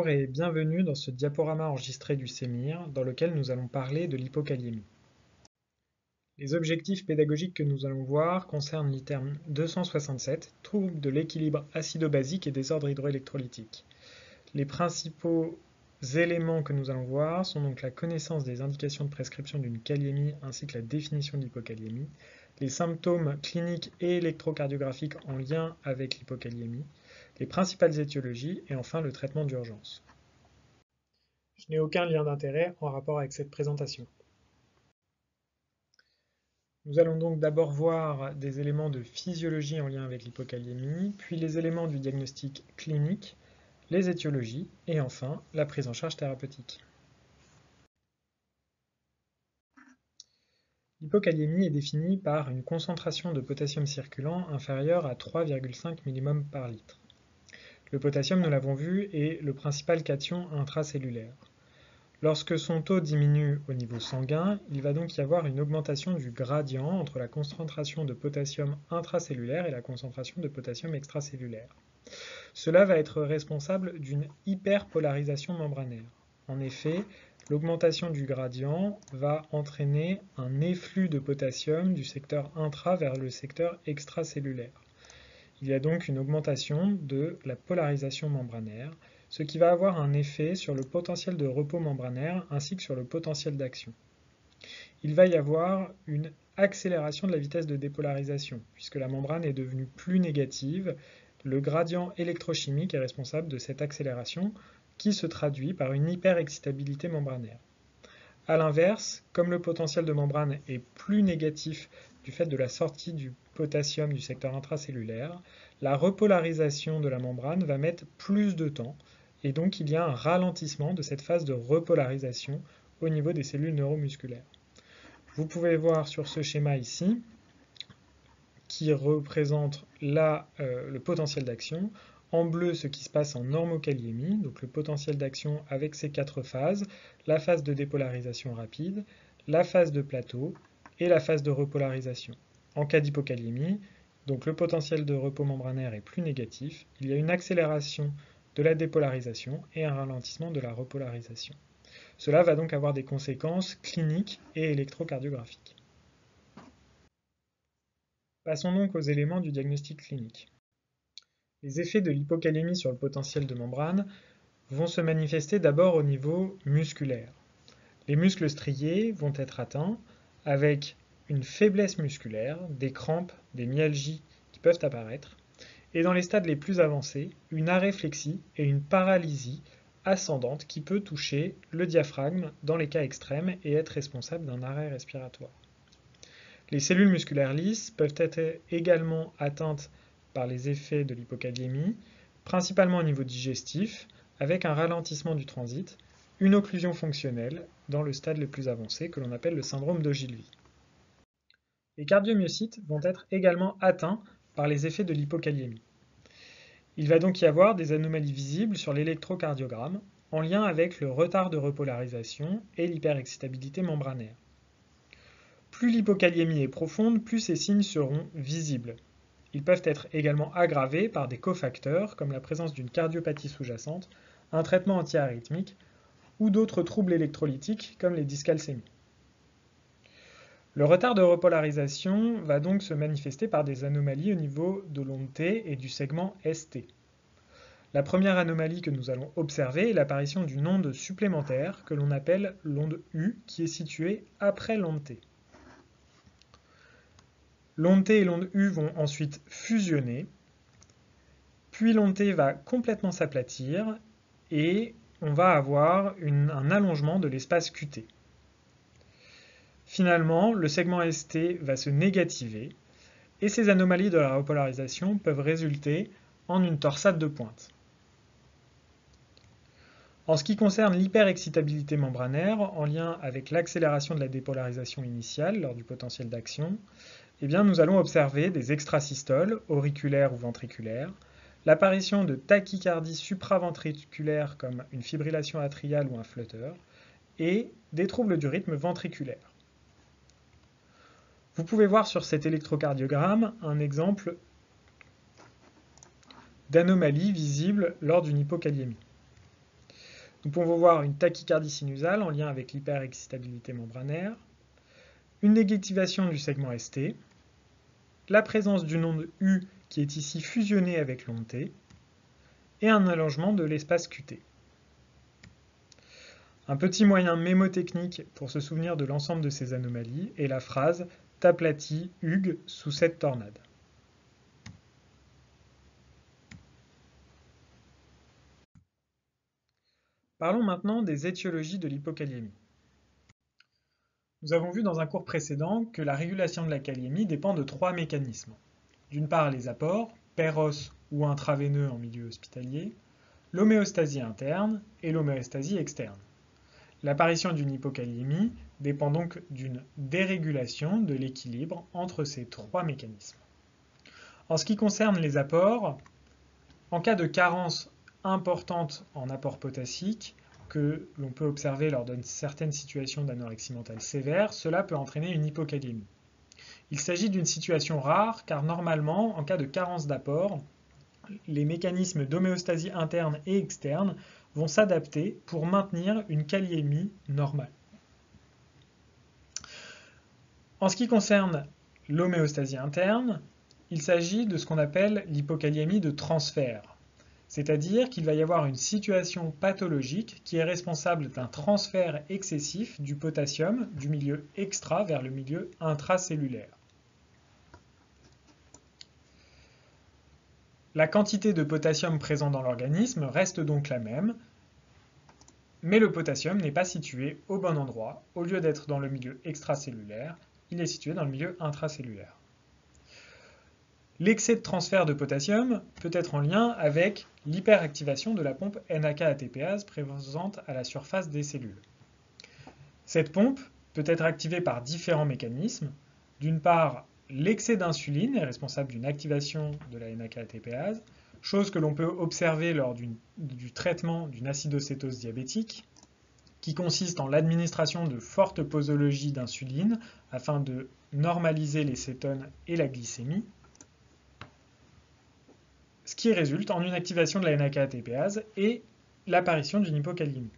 Bonjour et bienvenue dans ce diaporama enregistré du CEMIR dans lequel nous allons parler de l'hypokaliémie. Les objectifs pédagogiques que nous allons voir concernent l'item 267, troubles de l'équilibre acido-basique et désordre hydroélectrolytique. Les principaux éléments que nous allons voir sont donc la connaissance des indications de prescription d'une kaliémie ainsi que la définition de l'hypokaliémie, les symptômes cliniques et électrocardiographiques en lien avec l'hypokaliémie, les principales étiologies et enfin le traitement d'urgence. Je n'ai aucun lien d'intérêt en rapport avec cette présentation. Nous allons donc d'abord voir des éléments de physiologie en lien avec l'hypokaliémie, puis les éléments du diagnostic clinique, les étiologies et enfin la prise en charge thérapeutique. L'hypokaliémie est définie par une concentration de potassium circulant inférieure à 3,5 mmol par litre. Le potassium, nous l'avons vu, est le principal cation intracellulaire. Lorsque son taux diminue au niveau sanguin, il va donc y avoir une augmentation du gradient entre la concentration de potassium intracellulaire et la concentration de potassium extracellulaire. Cela va être responsable d'une hyperpolarisation membranaire. En effet, l'augmentation du gradient va entraîner un efflux de potassium du secteur intra vers le secteur extracellulaire. Il y a donc une augmentation de la polarisation membranaire, ce qui va avoir un effet sur le potentiel de repos membranaire ainsi que sur le potentiel d'action. Il va y avoir une accélération de la vitesse de dépolarisation, puisque la membrane est devenue plus négative. Le gradient électrochimique est responsable de cette accélération qui se traduit par une hyperexcitabilité membranaire. A l'inverse, comme le potentiel de membrane est plus négatif du fait de la sortie du potassium du secteur intracellulaire, la repolarisation de la membrane va mettre plus de temps et donc il y a un ralentissement de cette phase de repolarisation au niveau des cellules neuromusculaires. Vous pouvez voir sur ce schéma ici qui représente le potentiel d'action. En bleu, ce qui se passe en normokaliémie, donc le potentiel d'action avec ces quatre phases, la phase de dépolarisation rapide, la phase de plateau et la phase de repolarisation. En cas d'hypokaliémie, donc le potentiel de repos membranaire est plus négatif, il y a une accélération de la dépolarisation et un ralentissement de la repolarisation. Cela va donc avoir des conséquences cliniques et électrocardiographiques. Passons donc aux éléments du diagnostic clinique. Les effets de l'hypokaliémie sur le potentiel de membrane vont se manifester d'abord au niveau musculaire. Les muscles striés vont être atteints avec une faiblesse musculaire, des crampes, des myalgies qui peuvent apparaître, et dans les stades les plus avancés, une aréflexie et une paralysie ascendante qui peut toucher le diaphragme dans les cas extrêmes et être responsable d'un arrêt respiratoire. Les cellules musculaires lisses peuvent être également atteintes par les effets de l'hypokaliémie, principalement au niveau digestif, avec un ralentissement du transit, une occlusion fonctionnelle dans le stade le plus avancé que l'on appelle le syndrome d'Ogilvie. Les cardiomyocytes vont être également atteints par les effets de l'hypokaliémie. Il va donc y avoir des anomalies visibles sur l'électrocardiogramme en lien avec le retard de repolarisation et l'hyperexcitabilité membranaire. Plus l'hypokaliémie est profonde, plus ces signes seront visibles. Ils peuvent être également aggravés par des cofacteurs comme la présence d'une cardiopathie sous-jacente, un traitement antiarythmique ou d'autres troubles électrolytiques comme les dyscalcémies. Le retard de repolarisation va donc se manifester par des anomalies au niveau de l'onde T et du segment ST. La première anomalie que nous allons observer est l'apparition d'une onde supplémentaire que l'on appelle l'onde U qui est située après l'onde T. L'onde T et l'onde U vont ensuite fusionner, puis l'onde T va complètement s'aplatir et on va avoir un allongement de l'espace QT. Finalement, le segment ST va se négativer et ces anomalies de la repolarisation peuvent résulter en une torsade de pointe. En ce qui concerne l'hyperexcitabilité membranaire, en lien avec l'accélération de la dépolarisation initiale lors du potentiel d'action, nous allons observer des extrasystoles, auriculaires ou ventriculaires, l'apparition de tachycardie supraventriculaire comme une fibrillation atriale ou un flutter, et des troubles du rythme ventriculaire. Vous pouvez voir sur cet électrocardiogramme un exemple d'anomalie visible lors d'une hypokaliémie. Nous pouvons voir une tachycardie sinusale en lien avec l'hyperexcitabilité membranaire, une négativation du segment ST, la présence d'une onde U qui est ici fusionnée avec l'onde T, et un allongement de l'espace QT. Un petit moyen mémotechnique pour se souvenir de l'ensemble de ces anomalies est la phrase « t'aplatis Hugues sous cette tornade ». Parlons maintenant des étiologies de l'hypokaliémie. Nous avons vu dans un cours précédent que la régulation de la kaliémie dépend de trois mécanismes. D'une part, les apports, péros ou intraveineux en milieu hospitalier, l'homéostasie interne et l'homéostasie externe. L'apparition d'une hypokaliémie dépend donc d'une dérégulation de l'équilibre entre ces trois mécanismes. En ce qui concerne les apports, en cas de carence importante en apport potassique, que l'on peut observer lors de certaines situations d'anorexie mentale sévère, cela peut entraîner une hypokaliémie. Il s'agit d'une situation rare car normalement, en cas de carence d'apport, les mécanismes d'homéostasie interne et externe vont s'adapter pour maintenir une kaliémie normale. En ce qui concerne l'homéostasie interne, il s'agit de ce qu'on appelle l'hypokaliémie de transfert. C'est-à-dire qu'il va y avoir une situation pathologique qui est responsable d'un transfert excessif du potassium du milieu extra vers le milieu intracellulaire. La quantité de potassium présent dans l'organisme reste donc la même, mais le potassium n'est pas situé au bon endroit. Au lieu d'être dans le milieu extracellulaire, il est situé dans le milieu intracellulaire. L'excès de transfert de potassium peut être en lien avec l'hyperactivation de la pompe NAK-ATPase présente à la surface des cellules. Cette pompe peut être activée par différents mécanismes. D'une part, l'excès d'insuline est responsable d'une activation de la NAK-ATPase, chose que l'on peut observer lors du traitement d'une acidocétose diabétique, qui consiste en l'administration de fortes posologies d'insuline afin de normaliser les cétones et la glycémie, ce qui résulte en une activation de la NAK-ATPase et l'apparition d'une hypokaliémie.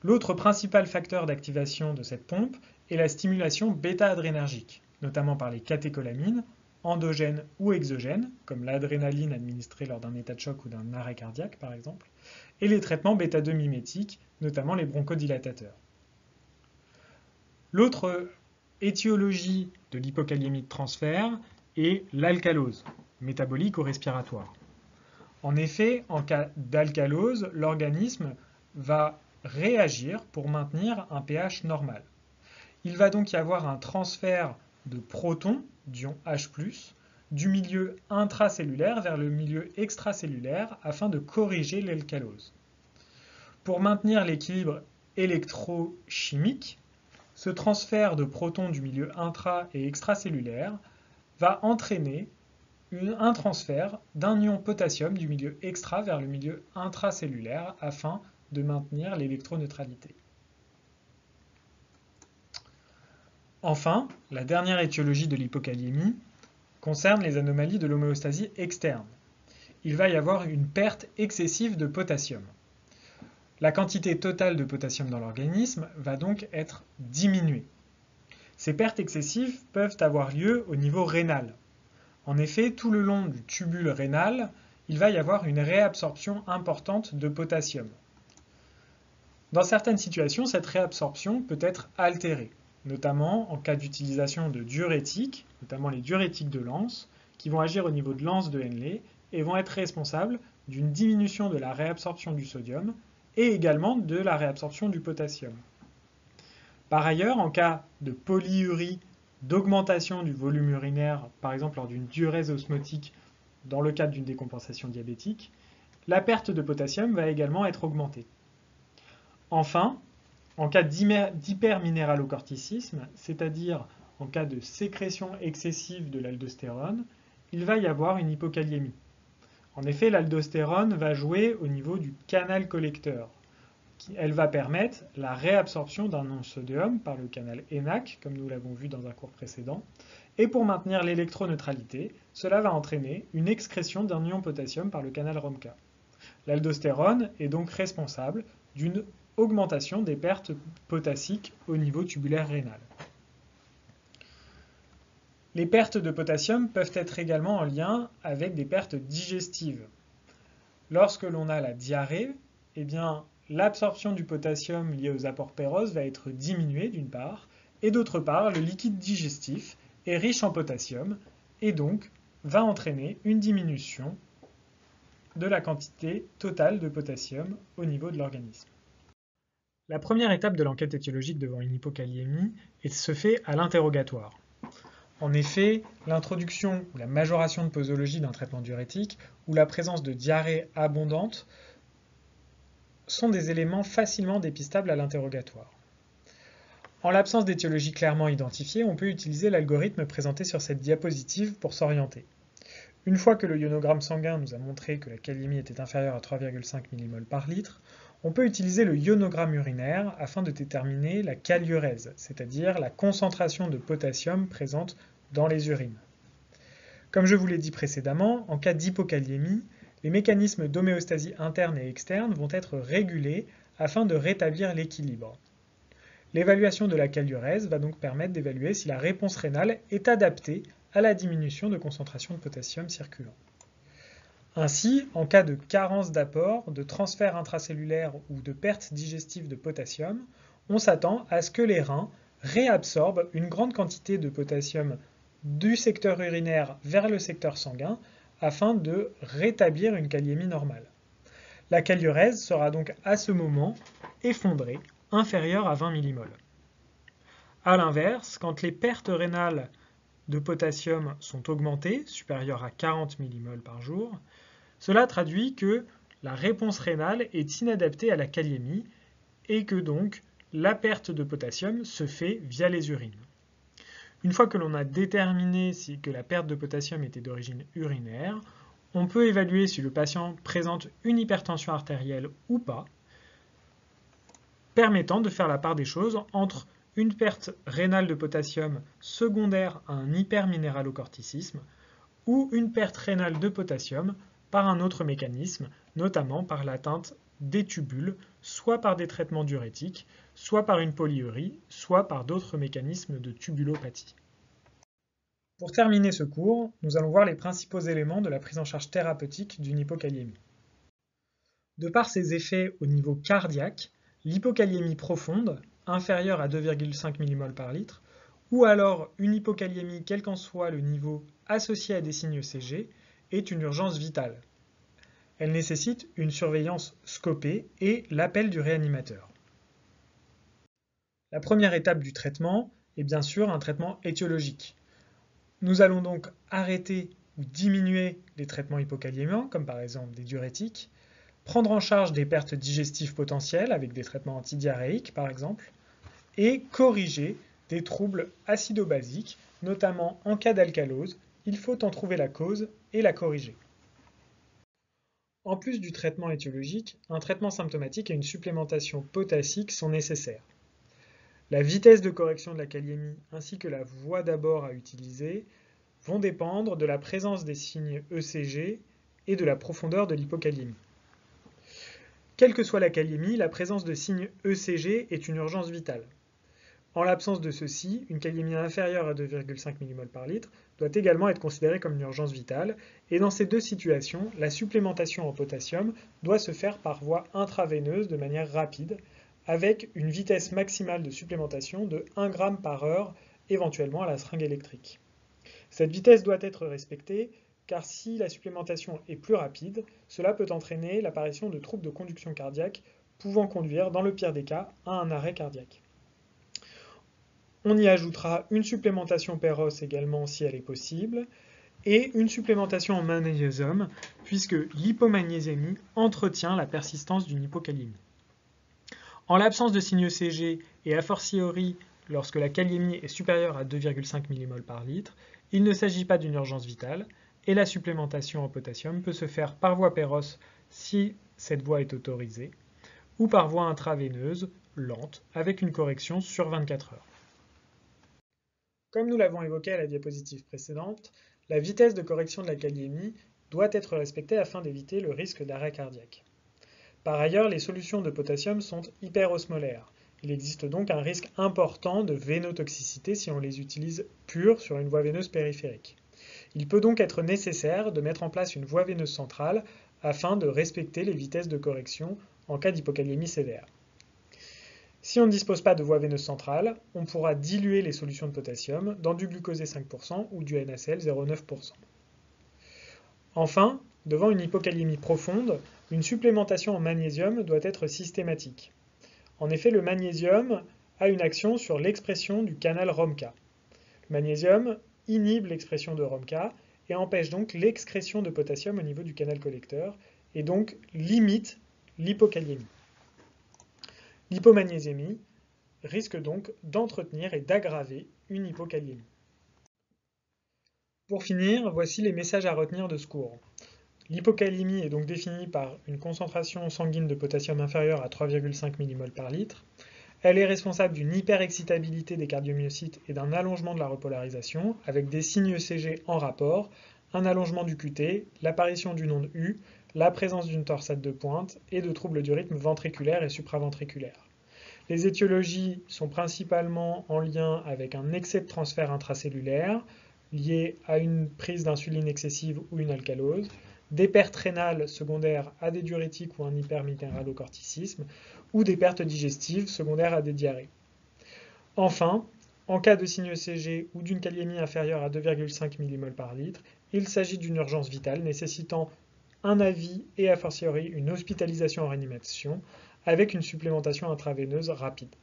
L'autre principal facteur d'activation de cette pompe est la stimulation bêta-adrénergique, notamment par les catécholamines, endogènes ou exogènes, comme l'adrénaline administrée lors d'un état de choc ou d'un arrêt cardiaque par exemple, et les traitements bêta-2 mimétiques, notamment les bronchodilatateurs. L'autre étiologie de l'hypokaliémie de transfert est l'alcalose, métabolique ou respiratoire. En effet, en cas d'alcalose, l'organisme va réagir pour maintenir un pH normal. Il va donc y avoir un transfert de protons, d'ion H+, du milieu intracellulaire vers le milieu extracellulaire afin de corriger l'alcalose. Pour maintenir l'équilibre électrochimique, ce transfert de protons du milieu intra- et extracellulaire va entraîner un transfert d'un ion potassium du milieu extra vers le milieu intracellulaire afin de maintenir l'électroneutralité. Enfin, la dernière étiologie de l'hypokaliémie concerne les anomalies de l'homéostasie externe. Il va y avoir une perte excessive de potassium. La quantité totale de potassium dans l'organisme va donc être diminuée. Ces pertes excessives peuvent avoir lieu au niveau rénal. En effet, tout le long du tubule rénal, il va y avoir une réabsorption importante de potassium. Dans certaines situations, cette réabsorption peut être altérée, notamment en cas d'utilisation de diurétiques, notamment les diurétiques de Lenz, qui vont agir au niveau de l'anse de Henle et vont être responsables d'une diminution de la réabsorption du sodium et également de la réabsorption du potassium. Par ailleurs, en cas de polyurie, d'augmentation du volume urinaire, par exemple lors d'une diurèse osmotique dans le cadre d'une décompensation diabétique, la perte de potassium va également être augmentée. Enfin, en cas d'hyperminéralocorticisme, c'est-à-dire en cas de sécrétion excessive de l'aldostérone, il va y avoir une hypokaliémie. En effet, l'aldostérone va jouer au niveau du canal collecteur. Elle va permettre la réabsorption d'un ion sodium par le canal ENaC, comme nous l'avons vu dans un cours précédent, et pour maintenir l'électroneutralité, cela va entraîner une excrétion d'un ion potassium par le canal ROMCA. L'aldostérone est donc responsable d'une augmentation des pertes potassiques au niveau tubulaire rénal. Les pertes de potassium peuvent être également en lien avec des pertes digestives. Lorsque l'on a la diarrhée, eh bien, l'absorption du potassium liée aux apports péroses va être diminuée d'une part, et d'autre part, le liquide digestif est riche en potassium et donc va entraîner une diminution de la quantité totale de potassium au niveau de l'organisme. La première étape de l'enquête étiologique devant une hypokaliémie se fait à l'interrogatoire. En effet, l'introduction ou la majoration de posologie d'un traitement diurétique ou la présence de diarrhée abondante sont des éléments facilement dépistables à l'interrogatoire. En l'absence d'étiologie clairement identifiée, on peut utiliser l'algorithme présenté sur cette diapositive pour s'orienter. Une fois que le ionogramme sanguin nous a montré que la kaliémie était inférieure à 3,5 mmol par litre, on peut utiliser le ionogramme urinaire afin de déterminer la kaliurèse, c'est-à-dire la concentration de potassium présente dans les urines. Comme je vous l'ai dit précédemment, en cas d'hypokaliémie, les mécanismes d'homéostasie interne et externe vont être régulés afin de rétablir l'équilibre. L'évaluation de la kaliurèse va donc permettre d'évaluer si la réponse rénale est adaptée à la diminution de concentration de potassium circulant. Ainsi, en cas de carence d'apport, de transfert intracellulaire ou de perte digestive de potassium, on s'attend à ce que les reins réabsorbent une grande quantité de potassium du secteur urinaire vers le secteur sanguin afin de rétablir une kaliémie normale. La kaliurèse sera donc à ce moment effondrée, inférieure à 20 mmol. A l'inverse, quand les pertes rénales de potassium sont augmentées, supérieures à 40 mmol par jour, cela traduit que la réponse rénale est inadaptée à la kaliémie et que donc la perte de potassium se fait via les urines. Une fois que l'on a déterminé que la perte de potassium était d'origine urinaire, on peut évaluer si le patient présente une hypertension artérielle ou pas, permettant de faire la part des choses entre une perte rénale de potassium secondaire à un hyperminéralocorticisme ou une perte rénale de potassium par un autre mécanisme, notamment par l'atteinte des tubules, soit par des traitements diurétiques, soit par une polyurie, soit par d'autres mécanismes de tubulopathie. Pour terminer ce cours, nous allons voir les principaux éléments de la prise en charge thérapeutique d'une hypokaliémie. De par ses effets au niveau cardiaque, l'hypokaliémie profonde, inférieure à 2,5 mmol par litre, ou alors une hypokaliémie quel qu'en soit le niveau associé à des signes ECG, est une urgence vitale. Elle nécessite une surveillance scopée et l'appel du réanimateur. La première étape du traitement est bien sûr un traitement étiologique. Nous allons donc arrêter ou diminuer les traitements hypokaliémiants, comme par exemple des diurétiques, prendre en charge des pertes digestives potentielles avec des traitements antidiarrhéiques par exemple, et corriger des troubles acido-basiques, notamment en cas d'alcalose, il faut en trouver la cause et la corriger. En plus du traitement étiologique, un traitement symptomatique et une supplémentation potassique sont nécessaires. La vitesse de correction de la kaliémie ainsi que la voie d'abord à utiliser vont dépendre de la présence des signes ECG et de la profondeur de l'hypokaliémie. Quelle que soit la kaliémie, la présence de signes ECG est une urgence vitale. En l'absence de ceux-ci, une kaliémie inférieure à 2,5 mmol par litre doit également être considérée comme une urgence vitale, et dans ces deux situations, la supplémentation en potassium doit se faire par voie intraveineuse de manière rapide, avec une vitesse maximale de supplémentation de 1 g par heure, éventuellement à la seringue électrique. Cette vitesse doit être respectée, car si la supplémentation est plus rapide, cela peut entraîner l'apparition de troubles de conduction cardiaque, pouvant conduire, dans le pire des cas, à un arrêt cardiaque. On y ajoutera une supplémentation pérose également si elle est possible, et une supplémentation en magnésium, puisque l'hypomagnésémie entretient la persistance d'une hypokaliémie. En l'absence de signes ECG et a fortiori lorsque la kaliémie est supérieure à 2,5 mmol par litre, il ne s'agit pas d'une urgence vitale, et la supplémentation en potassium peut se faire par voie pérose si cette voie est autorisée, ou par voie intraveineuse lente, avec une correction sur 24 heures. Comme nous l'avons évoqué à la diapositive précédente, la vitesse de correction de la kaliémie doit être respectée afin d'éviter le risque d'arrêt cardiaque. Par ailleurs, les solutions de potassium sont hyperosmolaires. Il existe donc un risque important de vénotoxicité si on les utilise pures sur une voie veineuse périphérique. Il peut donc être nécessaire de mettre en place une voie veineuse centrale afin de respecter les vitesses de correction en cas d'hypokaliémie sévère. Si on ne dispose pas de voie veineuse centrale, on pourra diluer les solutions de potassium dans du glucosé 5% ou du NaCl 0,9%. Enfin, devant une hypokaliémie profonde, une supplémentation en magnésium doit être systématique. En effet, le magnésium a une action sur l'expression du canal ROMCA. Le magnésium inhibe l'expression de ROMCA et empêche donc l'excrétion de potassium au niveau du canal collecteur et donc limite l'hypokaliémie. L'hypomagnésémie risque donc d'entretenir et d'aggraver une hypokaliémie. Pour finir, voici les messages à retenir de ce cours. L'hypokaliémie est donc définie par une concentration sanguine de potassium inférieure à 3,5 mmol par litre. Elle est responsable d'une hyperexcitabilité des cardiomyocytes et d'un allongement de la repolarisation, avec des signes ECG en rapport, un allongement du QT, l'apparition d'une onde U, la présence d'une torsade de pointe et de troubles du rythme ventriculaire et supraventriculaire. Les étiologies sont principalement en lien avec un excès de transfert intracellulaire, lié à une prise d'insuline excessive ou une alcalose, des pertes rénales secondaires à des diurétiques ou un hyperminéralocorticisme, ou des pertes digestives secondaires à des diarrhées. Enfin, en cas de signe ECG ou d'une kaliémie inférieure à 2,5 mmol par litre, il s'agit d'une urgence vitale nécessitant un avis et a fortiori une hospitalisation en réanimation avec une supplémentation intraveineuse rapide.